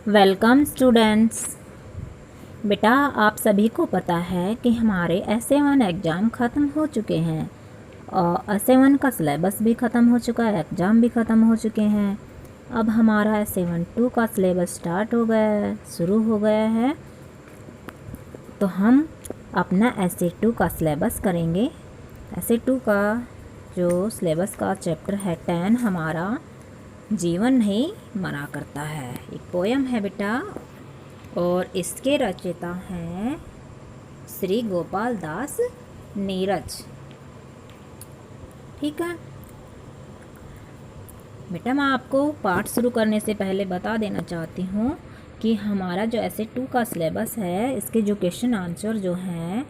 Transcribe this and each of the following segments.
Welcome students. बेटा, आप सभी को पता है कि हमारे एस.ए.1 एग्ज़ाम ख़त्म हो चुके हैं और एस.ए.1 का सिलेबस भी ख़त्म हो चुका है, एग्ज़ाम भी ख़त्म हो चुके हैं। अब हमारा एस.ए.1 2 का सिलेबस स्टार्ट हो गया है, शुरू हो गया है। तो हम अपना एस.ए. 2 का सिलेबस करेंगे। एस.ए. 2 का जो सिलेबस का चैप्टर है 10 हमारा जीवन नहीं मरा करता है। एक पोयम है बेटा और इसके रचयिता हैं श्री गोपाल दास नीरज। ठीक है बेटा, मैं आपको पाठ शुरू करने से पहले बता देना चाहती हूँ कि हमारा जो एस.ए. 2 का सिलेबस है, इसके जो क्वेश्चन आंसर जो हैं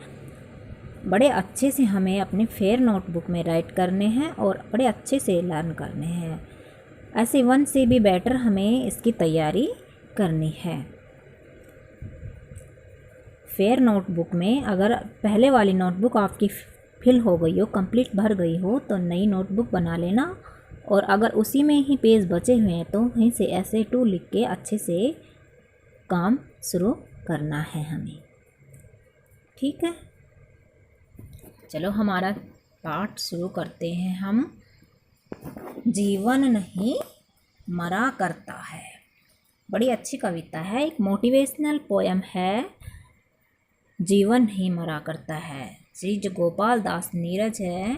बड़े अच्छे से हमें अपने फेयर नोटबुक में राइट करने हैं और बड़े अच्छे से लर्न करने हैं। एस.ए. 1 से भी बेटर हमें इसकी तैयारी करनी है। फेयर नोटबुक में अगर पहले वाली नोटबुक आपकी फिल हो गई हो, कंप्लीट भर गई हो, तो नई नोटबुक बना लेना और अगर उसी में ही पेज बचे हुए हैं तो वहीं से एस.ए. 2 लिख के अच्छे से काम शुरू करना है हमें। ठीक है, चलो हमारा पाठ शुरू करते हैं हम। जीवन नहीं मरा करता है, बड़ी अच्छी कविता है, एक मोटिवेशनल पोयम है। जीवन नहीं मरा करता है, श्री जो गोपाल दास नीरज है,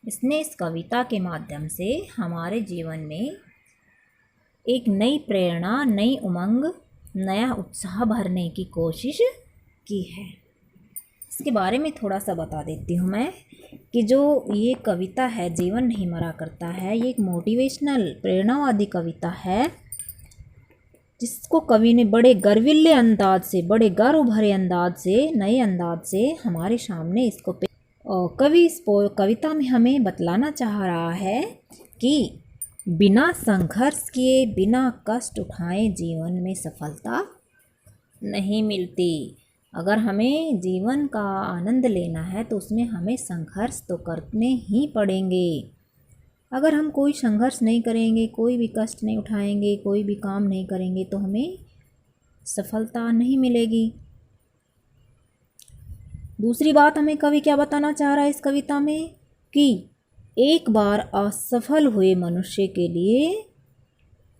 इसने इस कविता के माध्यम से हमारे जीवन में एक नई प्रेरणा, नई उमंग, नया उत्साह भरने की कोशिश की है। इसके बारे में थोड़ा सा बता देती हूँ मैं कि जो ये कविता है जीवन नहीं मरा करता है, ये एक मोटिवेशनल प्रेरणावादी कविता है जिसको कवि ने बड़े गर्विल्ले अंदाज से, बड़े गर्व भरे अंदाज से, नए अंदाज से हमारे सामने इसको कवि इस कविता में हमें बतलाना चाह रहा है कि बिना संघर्ष किए, बिना कष्ट उठाए जीवन में सफलता नहीं मिलती। अगर हमें जीवन का आनंद लेना है तो उसमें हमें संघर्ष तो करने ही पड़ेंगे। अगर हम कोई संघर्ष नहीं करेंगे, कोई भी कष्ट नहीं उठाएंगे, कोई भी काम नहीं करेंगे तो हमें सफलता नहीं मिलेगी। दूसरी बात हमें कवि क्या बताना चाह रहा है इस कविता में कि एक बार असफल हुए मनुष्य के लिए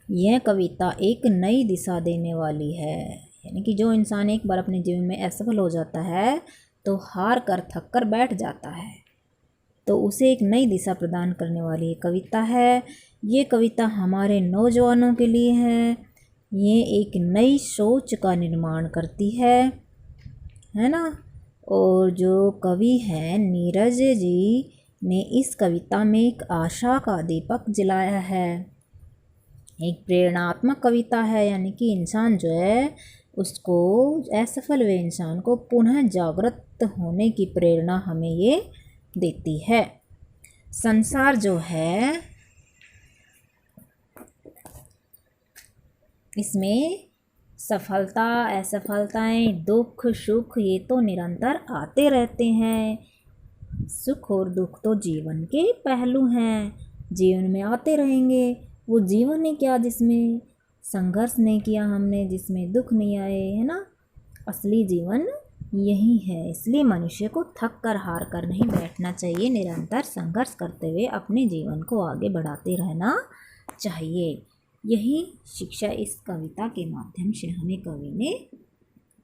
यह कविता एक नई दिशा देने वाली है। यानी कि जो इंसान एक बार अपने जीवन में असफल हो जाता है तो हार कर थक कर बैठ जाता है, तो उसे एक नई दिशा प्रदान करने वाली कविता है। ये कविता हमारे नौजवानों के लिए है। ये एक नई सोच का निर्माण करती है ना। और जो कवि हैं नीरज जी ने इस कविता में एक आशा का दीपक जलाया है, एक प्रेरणात्मक कविता है। यानी कि इंसान जो है उसको, असफल हुए इंसान को पुनः जागृत होने की प्रेरणा हमें ये देती है। संसार जो है इसमें सफलता, असफलताएं, दुख, सुख ये तो निरंतर आते रहते हैं। सुख और दुख तो जीवन के पहलू हैं, जीवन में आते रहेंगे। वो जीवन है क्या जिसमें संघर्ष नहीं किया हमने, जिसमें दुख नहीं आए, है ना। असली जीवन यही है। इसलिए मनुष्य को थक कर, हार कर नहीं बैठना चाहिए, निरंतर संघर्ष करते हुए अपने जीवन को आगे बढ़ाते रहना चाहिए। यही शिक्षा इस कविता के माध्यम से हमें कवि ने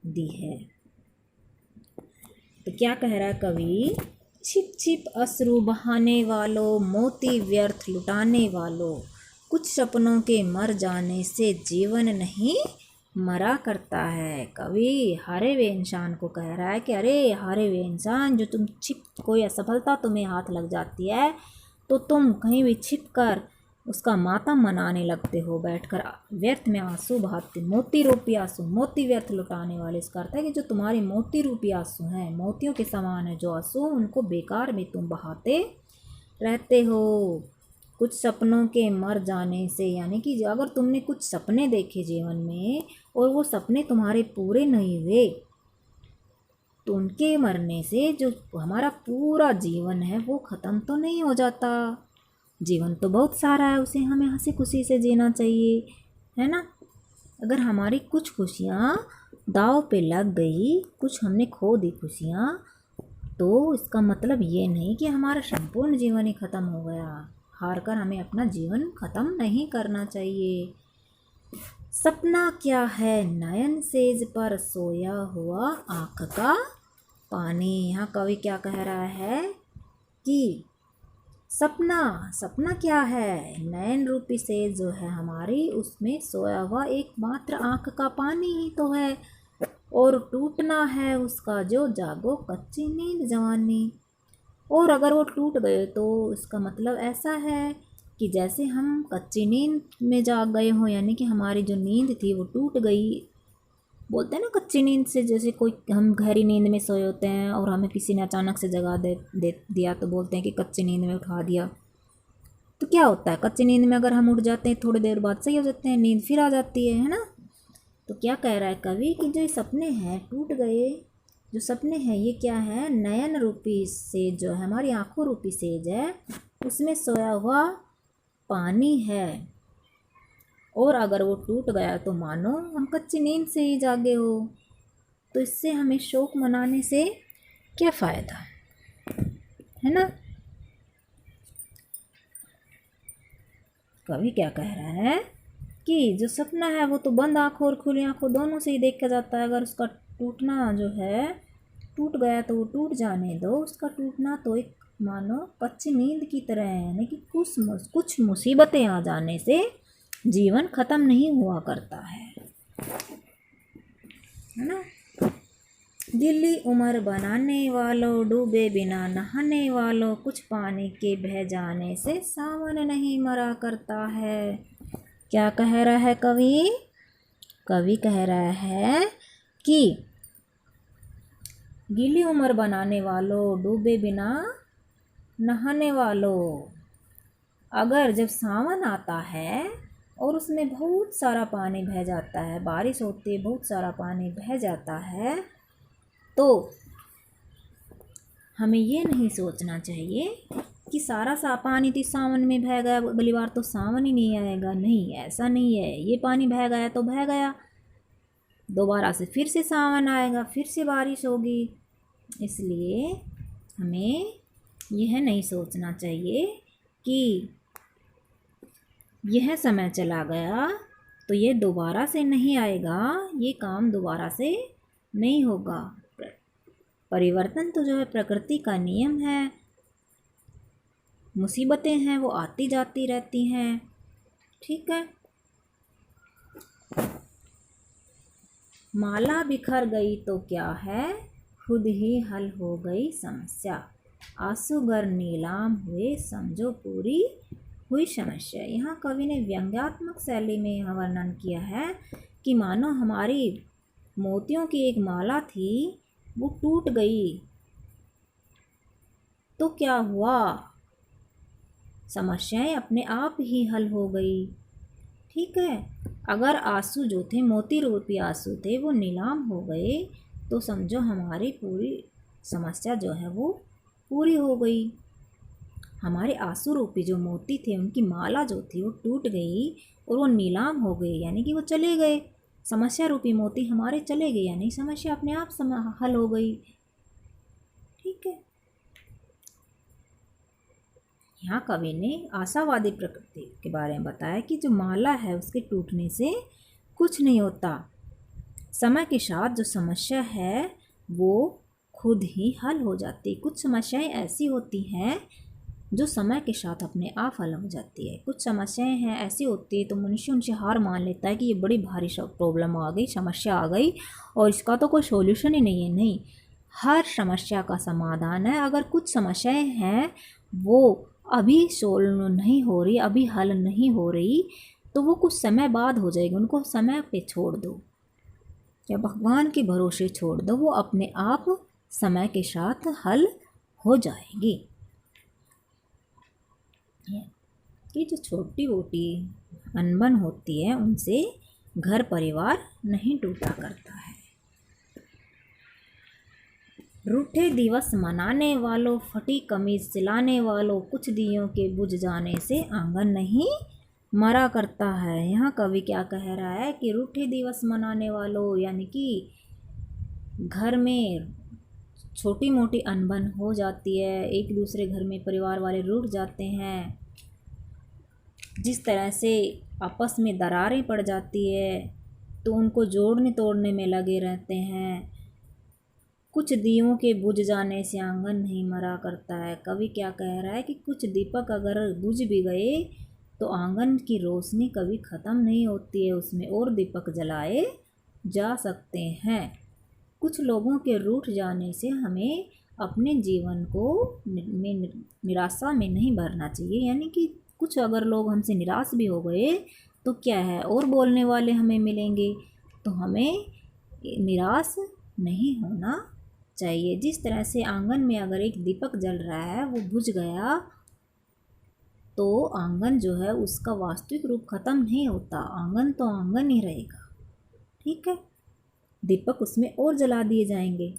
दी है। तो क्या कह रहा है कवि? छिप छिप अश्रु बहाने वालों, मोती व्यर्थ लुटाने वालों, कुछ सपनों के मर जाने से जीवन नहीं मरा करता है। कवि हारे हुए इंसान को कह रहा है कि अरे हारे हुए इंसान, जो तुम कोई असफलता तुम्हें हाथ लग जाती है तो तुम कहीं भी छिप कर उसका मातम मनाने लगते हो, बैठकर व्यर्थ में आंसू बहाते, मोती रूपी आंसू, मोती व्यर्थ लुटाने वाले। इसका अर्थ है कि जो तुम्हारे मोती रूपी आंसू हैं, मोतियों के समान है जो आंसू, उनको बेकार में तुम बहाते रहते हो। कुछ सपनों के मर जाने से, यानी कि अगर तुमने कुछ सपने देखे जीवन में और वो सपने तुम्हारे पूरे नहीं हुए तो उनके मरने से जो हमारा पूरा जीवन है वो ख़त्म तो नहीं हो जाता। जीवन तो बहुत सारा है, उसे हमें हंसी खुशी से जीना चाहिए, है ना। अगर हमारी कुछ खुशियाँ दांव पे लग गई, कुछ हमने खो दी खुशियाँ, तो इसका मतलब ये नहीं कि हमारा संपूर्ण जीवन ही ख़त्म हो गया। हार कर हमें अपना जीवन ख़त्म नहीं करना चाहिए। सपना क्या है नयन सेज पर सोया हुआ आँख का पानी। यहाँ कवि क्या कह रहा है कि सपना, सपना क्या है, नयन रूपी सेज जो है हमारी, उसमें सोया हुआ एकमात्र आँख का पानी ही तो है, और टूटना है उसका जो जागो कच्ची नींद जवानी। और अगर वो टूट गए तो इसका मतलब ऐसा है कि जैसे हम कच्ची नींद में जाग गए हों, यानी कि हमारी जो नींद थी वो टूट गई। बोलते हैं ना कच्ची नींद से, जैसे कोई हम गहरी नींद में सोए होते हैं और हमें किसी ने अचानक से जगा दे दिया, तो बोलते हैं कि कच्ची नींद में उठा दिया। तो क्या होता है, कच्ची नींद में अगर हम उठ जाते हैं थोड़ी देर बाद सही हो जाते हैं, नींद फिर आ जाती है ना। तो क्या कह रहा है कवि कि जो सपने हैं टूट गए, जो सपने हैं ये क्या है, नयन रूपी सेज जो है हमारी आंखों रूपी सेज है, उसमें सोया हुआ पानी है, और अगर वो टूट गया तो मानो हम कच्ची नींद से ही जागे हो। तो इससे हमें शोक मनाने से क्या फ़ायदा, है ना। कवि क्या कह रहा है कि जो सपना है वो तो बंद आँखों और खुली आँखों दोनों से ही देखा जाता है। अगर उसका टूटना जो है टूट गया तो वो टूट जाने दो, उसका टूटना तो एक मानो कच्ची नींद की तरह है, यानी कि कुछ मुसीबतें आ जाने से जीवन ख़त्म नहीं हुआ करता है ना। दिल्ली उम्र बनाने वालों, डूबे बिना नहाने वालों, कुछ पानी के बह जाने से सावन नहीं मरा करता है। क्या कह रहा है कवि, कवि कह रहा है कि गीली उम्र बनाने वालों, डूबे बिना नहाने वालों, अगर जब सावन आता है और उसमें बहुत सारा पानी बह जाता है, बारिश होती है बहुत सारा पानी बह जाता है, तो हमें ये नहीं सोचना चाहिए कि सारा सा पानी तो सावन में बह गया, अगली बार तो सावन ही नहीं आएगा। नहीं, ऐसा नहीं है, ये पानी बह गया तो बह गया, दोबारा से फिर से सावन आएगा, फिर से बारिश होगी। इसलिए हमें यह नहीं सोचना चाहिए कि यह समय चला गया तो ये दोबारा से नहीं आएगा, ये काम दोबारा से नहीं होगा। परिवर्तन तो जो है प्रकृति का नियम है, मुसीबतें हैं वो आती जाती रहती हैं, ठीक है। माला बिखर गई तो क्या है, खुद ही हल हो गई समस्या, आंसूगर नीलाम हुए समझो पूरी हुई समस्या। यहाँ कवि ने व्यंग्यात्मक शैली में यह वर्णन किया है कि मानो हमारी मोतियों की एक माला थी, वो टूट गई तो क्या हुआ, समस्याएं अपने आप ही हल हो गई, ठीक है। अगर आंसू जो थे, मोती रूपी आंसू थे, वो नीलाम हो गए तो समझो हमारी पूरी समस्या जो है वो पूरी हो गई। हमारे आंसू रूपी जो मोती थे, उनकी माला जो थी वो टूट गई और वो नीलाम हो गई, यानी कि वो चले गए। समस्या रूपी मोती हमारे चले गए, यानी समस्या अपने आप हल हो गई, ठीक है। यहाँ कवि ने आशावादी प्रकृति के बारे में बताया कि जो माला है उसके टूटने से कुछ नहीं होता, समय के साथ जो समस्या है वो खुद ही हल हो जाती। कुछ समस्याएं ऐसी होती हैं जो समय के साथ अपने आप हल हो जाती है, कुछ समस्याएं हैं ऐसी होती है तो मनुष्य उनसे हार मान लेता है कि ये बड़ी भारी प्रॉब्लम आ गई, समस्या आ गई और इसका तो कोई सॉल्यूशन ही नहीं है। नहीं, हर समस्या का समाधान है। अगर कुछ समस्याएं हैं वो अभी सोल्व नहीं हो रही, अभी हल नहीं हो रही, तो वो कुछ समय बाद हो जाएगी, उनको समय पे छोड़ दो या भगवान के भरोसे छोड़ दो, वो अपने आप समय के साथ हल हो जाएगी। कि जो छोटी मोटी अनबन होती है उनसे घर परिवार नहीं टूटा करता है। रूठे दिवस मनाने वालों, फटी कमीज सिलाने वालों, कुछ दियों के बुझ जाने से आंगन नहीं मरा करता है। यहाँ कवि क्या कह रहा है कि रूठे दिवस मनाने वालों, यानी कि घर में छोटी मोटी अनबन हो जाती है, एक दूसरे घर में परिवार वाले रूठ जाते हैं, जिस तरह से आपस में दरारें पड़ जाती है तो उनको जोड़ने तोड़ने में लगे रहते हैं। कुछ दियों के बुझ जाने से आंगन नहीं मरा करता है। कवि क्या कह रहा है कि कुछ दीपक अगर बुझ भी गए तो आंगन की रोशनी कभी ख़त्म नहीं होती है, उसमें और दीपक जलाए जा सकते हैं। कुछ लोगों के रूठ जाने से हमें अपने जीवन को निराशा में नहीं भरना चाहिए, यानी कि कुछ अगर लोग हमसे निराश भी हो गए तो क्या है, और बोलने वाले हमें मिलेंगे, तो हमें निराश नहीं होना चाहिए। जिस तरह से आंगन में अगर एक दीपक जल रहा है, वो बुझ गया तो आंगन जो है उसका वास्तविक रूप ख़त्म नहीं होता, आंगन तो आंगन ही रहेगा। ठीक है, दीपक उसमें और जला दिए जाएंगे।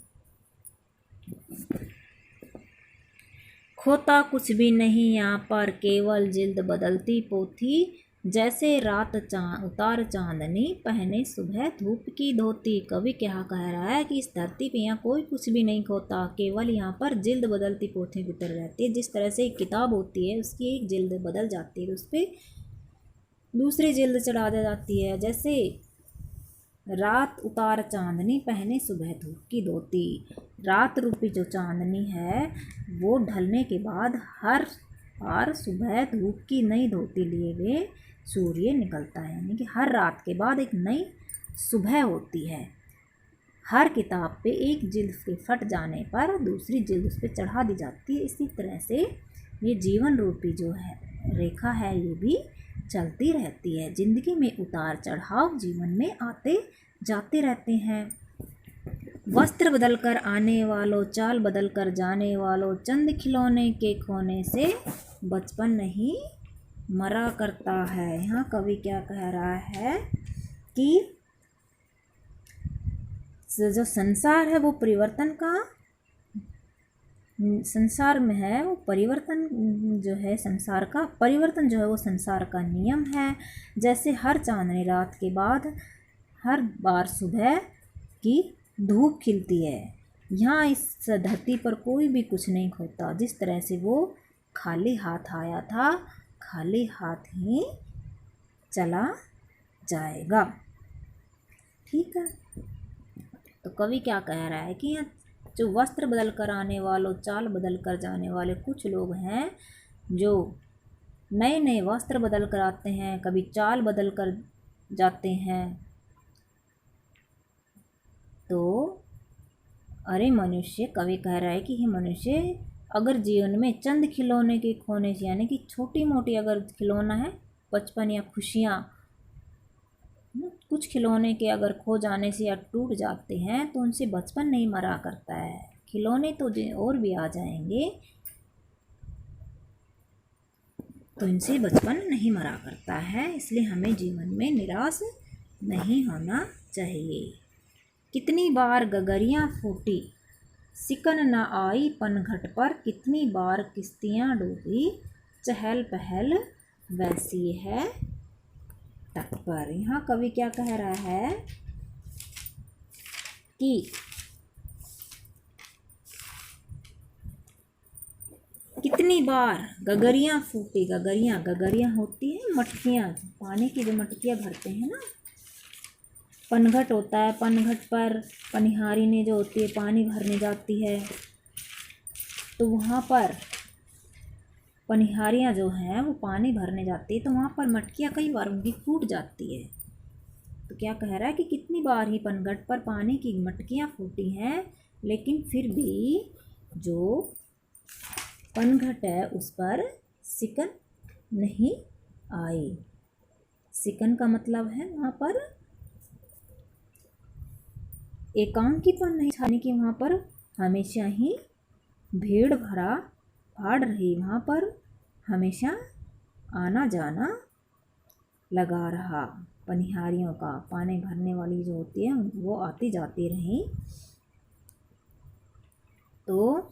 खोता कुछ भी नहीं यहाँ पर, केवल जिल्द बदलती पोथी, जैसे रात उतार चांदनी, पहने सुबह धूप की धोती। कवि क्या कह रहा है कि इस धरती पे यहाँ कोई कुछ भी नहीं खोता, केवल यहाँ पर जिल्द बदलती पोथी की तरह रहती है। जिस तरह से एक किताब होती है, उसकी एक जिल्द बदल जाती है तो उस पर दूसरी जिल्द चढ़ा दी जाती है। जैसे रात उतार चांदनी, पहने सुबह धूप की धोती। रात रूपी जो चांदनी है वो ढलने के बाद हर बार सुबह धूप की नई धोती लिए हुए सूर्य निकलता है, यानी कि हर रात के बाद एक नई सुबह होती है। हर किताब पे एक जिल्द के फट जाने पर दूसरी जिल्द उस पर चढ़ा दी जाती है। इसी तरह से ये जीवन रूपी जो है रेखा है, ये भी चलती रहती है। ज़िंदगी में उतार चढ़ाव जीवन में आते जाते रहते हैं। वस्त्र बदल कर आने वालों, चाल बदल कर जाने वालों, चंद खिलौने के खोने से बचपन नहीं मरा करता है। यहाँ कवि क्या कह रहा है कि जो संसार है वो परिवर्तन का संसार में है, वो परिवर्तन जो है संसार का परिवर्तन जो है वो संसार का नियम है। जैसे हर चांदनी रात के बाद हर बार सुबह की धूप खिलती है, यहाँ इस धरती पर कोई भी कुछ नहीं खोता। जिस तरह से वो खाली हाथ आया था, खाली हाथ ही चला जाएगा। ठीक है, तो कवि क्या कह रहा है कि जो वस्त्र बदल कर आने वालों, चाल बदल कर जाने वाले कुछ लोग हैं जो नए नए वस्त्र बदल कर आते हैं, कभी चाल बदल कर जाते हैं। तो अरे मनुष्य, कवि कह रहा है कि हे मनुष्य, अगर जीवन में चंद खिलौने के खोने से, यानी कि छोटी मोटी अगर खिलौना है, बचपन या खुशियाँ, कुछ खिलौने के अगर खो जाने से या टूट जाते हैं तो उनसे बचपन नहीं मरा करता है। खिलौने तो और भी आ जाएंगे तो इनसे बचपन नहीं मरा करता है। इसलिए हमें जीवन में निराश नहीं होना चाहिए। कितनी बार गगरियाँ फूटी, सिकन न आई पनघट पर, कितनी बार किश्तियाँ डूबी, चहल पहल वैसी है तट पर। यहाँ कवि क्या कह रहा है कि कितनी बार गगरियाँ फूटी, गगरियाँ होती है मटकियाँ, पानी की जो मटकियाँ भरते हैं ना, पनघट होता है, पनघट पर पनिहारी ने जो होती है पानी भरने जाती है, तो वहाँ पर पनिहारियाँ जो हैं वो पानी भरने जाती है तो वहाँ पर मटकियाँ कई बार उनकी फूट जाती है। तो क्या कह रहा है कि कितनी बार ही पनघट पर पानी की मटकियाँ फूटी हैं, लेकिन फिर भी जो पनघट है उस पर सिकन नहीं आई। सिकन का मतलब है वहाँ पर एकांकीपन नहीं छाने की, वहाँ पर हमेशा ही भीड़ भरा भाड़ रही, वहाँ पर हमेशा आना जाना लगा रहा। पनिहारियों का, पानी भरने वाली जो होती है वो आती जाती रहीं। तो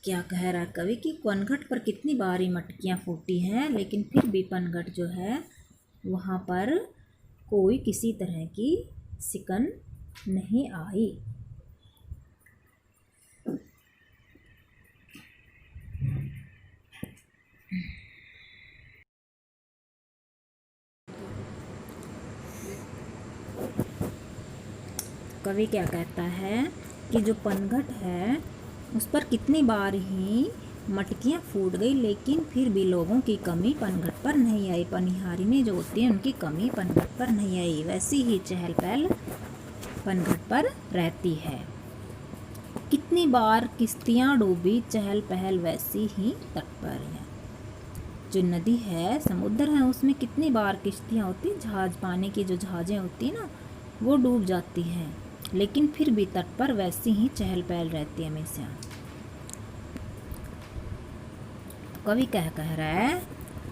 क्या कह रहा है कवि कि पनघट पर कितनी बारी मटकियाँ फूटी हैं, लेकिन फिर भी पनघट जो है वहाँ पर कोई किसी तरह की सिकन नहीं आई। कवि क्या कहता है कि जो पनघट है उस पर कितनी बार ही मटकियाँ फूट गई, लेकिन फिर भी लोगों की कमी पनघट पर नहीं आई। पनिहारिनें जो होती हैं उनकी कमी पनघट पर नहीं आई। वैसी ही चहल पहल पनघट पर रहती है। कितनी बार किश्तियाँ डूबी चहल पहल वैसी ही तट पर है। जो नदी है, समुद्र है, उसमें कितनी बार किश्तियाँ होती, जहाज, पानी की जो जहाज़ें होती हैं ना, वो डूब जाती हैं, लेकिन फिर भी तट पर वैसी ही चहल पहल रहती है हमेशा। तो कवि क्या कह रहा है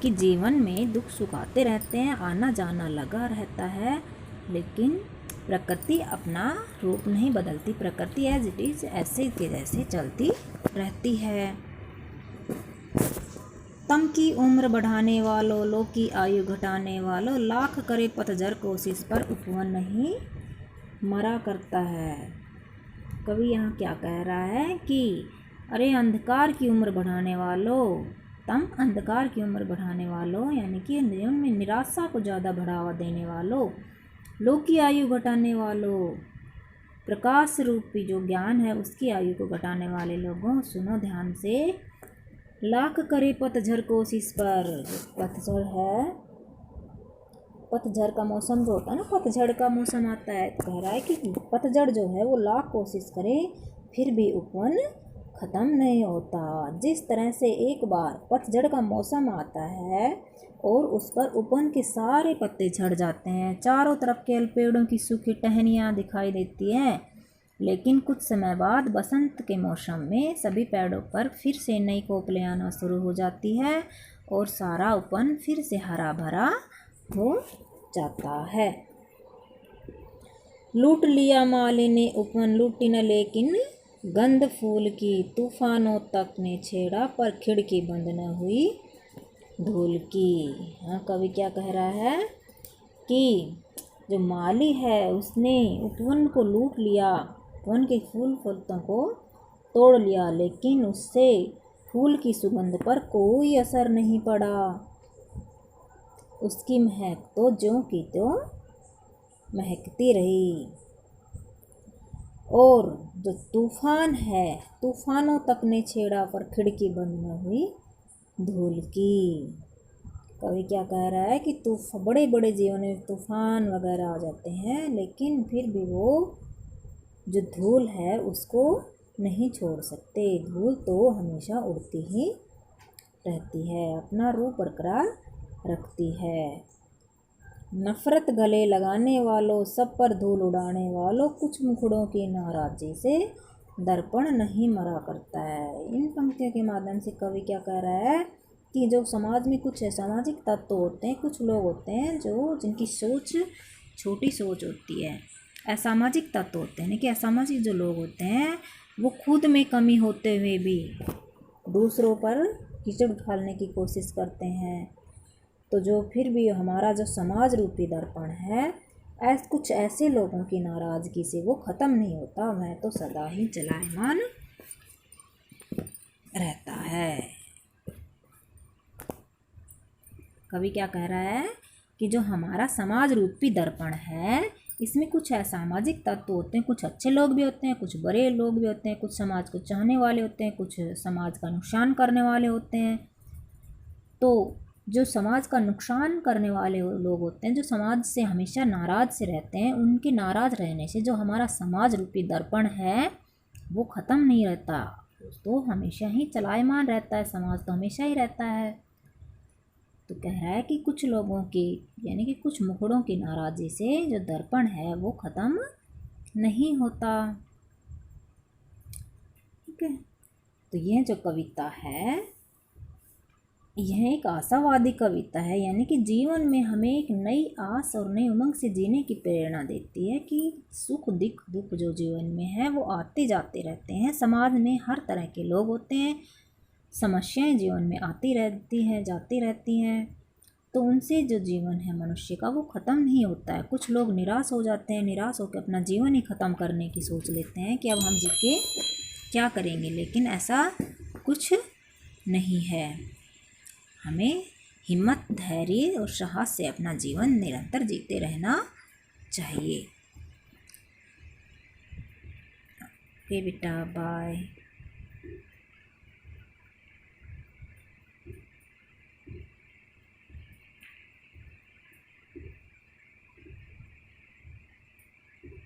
कि जीवन में दुख सुख आते रहते हैं, आना जाना लगा रहता है, लेकिन प्रकृति अपना रूप नहीं बदलती। प्रकृति एज इट इज़ ऐसे के जैसे चलती रहती है। तम की उम्र बढ़ाने वालों, लोग की आयु घटाने वालों, लाख करे पतझड़ कोशिश पर उपवन नहीं मरा करता है। कवि यहाँ क्या कह रहा है कि अरे अंधकार की उम्र बढ़ाने वालों, तम अंधकार की उम्र बढ़ाने वालों, यानी कि जीवन में निराशा को ज़्यादा बढ़ावा देने वालों, लोग की आयु घटाने वालों, प्रकाश रूपी जो ज्ञान है उसकी आयु को घटाने वाले लोगों, सुनो ध्यान से। लाख करे पतझड़ कोशिश पर, पतझड़ है, पतझड़ का मौसम जो होता है ना, पतझड़ का मौसम आता है, तो कह रहा है कि पतझड़ जो है वो लाख कोशिश करे फिर भी उपवन ख़त्म नहीं होता। जिस तरह से एक बार पतझड़ का मौसम आता है और उस पर उपवन के सारे पत्ते झड़ जाते हैं, चारों तरफ केवल पेड़ों की सूखी टहनियाँ दिखाई देती हैं, लेकिन कुछ समय बाद बसंत के मौसम में सभी पेड़ों पर फिर से नई कोपलें आना शुरू हो जाती है और सारा उपवन फिर से हरा भरा हो जाता है। लूट लिया माली ने उपवन लूटी न लेकिन गंध फूल की, तूफानों तक ने छेड़ा पर खिड़की बंद न हुई धूल की। हाँ, कवि क्या कह रहा है कि जो माली है उसने उपवन को लूट लिया, उपवन के फूल फलतों को तोड़ लिया, लेकिन उससे फूल की सुगंध पर कोई असर नहीं पड़ा। उसकी महक तो ज्यों की त्यों महकती रही। और जो तूफान है, तूफानों तक ने छेड़ा पर खिड़की बंद न हुई धूल की। कवि क्या कह रहा है कि बड़े बड़े जीवन में तूफान वगैरह आ जाते हैं, लेकिन फिर भी वो जो धूल है उसको नहीं छोड़ सकते। धूल तो हमेशा उड़ती ही रहती है, अपना रूप बरकरार रखती है। नफ़रत गले लगाने वालों, सब पर धूल उड़ाने वालों, कुछ मुखड़ों की नाराज़ी से दर्पण नहीं मरा करता है। इन पंक्तियों के माध्यम से कवि क्या कह रहा है कि जो समाज में कुछ सामाजिक तत्व होते हैं, कुछ लोग होते हैं जो जिनकी सोच छोटी सोच होती है, असामाजिक तत्व होते हैं, कि असामाजिक जो लोग होते हैं वो खुद में कमी होते हुए भी दूसरों पर कीचड़ उछालने की कोशिश करते हैं। तो जो फिर भी हमारा जो समाज रूपी दर्पण है, कुछ ऐसे लोगों की नाराज़गी से वो ख़त्म नहीं होता, वह तो सदा ही चलायमान रहता है। कवि क्या कह रहा है कि जो हमारा समाज रूपी दर्पण है, इसमें कुछ असामाजिक तत्व होते हैं, कुछ अच्छे लोग भी होते हैं, कुछ बुरे लोग भी होते हैं, कुछ समाज को चाहने वाले होते हैं, कुछ समाज का नुकसान करने वाले होते हैं। तो जो समाज का नुकसान करने वाले लोग होते हैं, जो समाज से हमेशा नाराज़ से रहते हैं, उनके नाराज़ रहने से जो हमारा समाज रूपी दर्पण है वो ख़त्म नहीं रहता, तो हमेशा ही चलायमान रहता है, समाज तो हमेशा ही रहता है। तो कह रहा है कि कुछ लोगों की, यानी कि कुछ मुखड़ों की नाराज़गी से जो दर्पण है वो ख़त्म नहीं होता। ठीक है, तो यह जो कविता है यह एक आशावादी कविता है, यानी कि जीवन में हमें एक नई आस और नई उमंग से जीने की प्रेरणा देती है कि सुख दुख जो जीवन में है वो आते जाते रहते हैं। समाज में हर तरह के लोग होते हैं, समस्याएं जीवन में आती रहती हैं जाती रहती हैं, तो उनसे जो जीवन है मनुष्य का वो ख़त्म नहीं होता है। कुछ लोग निराश हो जाते हैं, निराश होकर अपना जीवन ही ख़त्म करने की सोच लेते हैं कि अब हम जी के क्या करेंगे, लेकिन ऐसा कुछ नहीं है। हमें हिम्मत, धैर्य और साहस से अपना जीवन निरंतर जीते रहना चाहिए। ओके बेटा, बाय।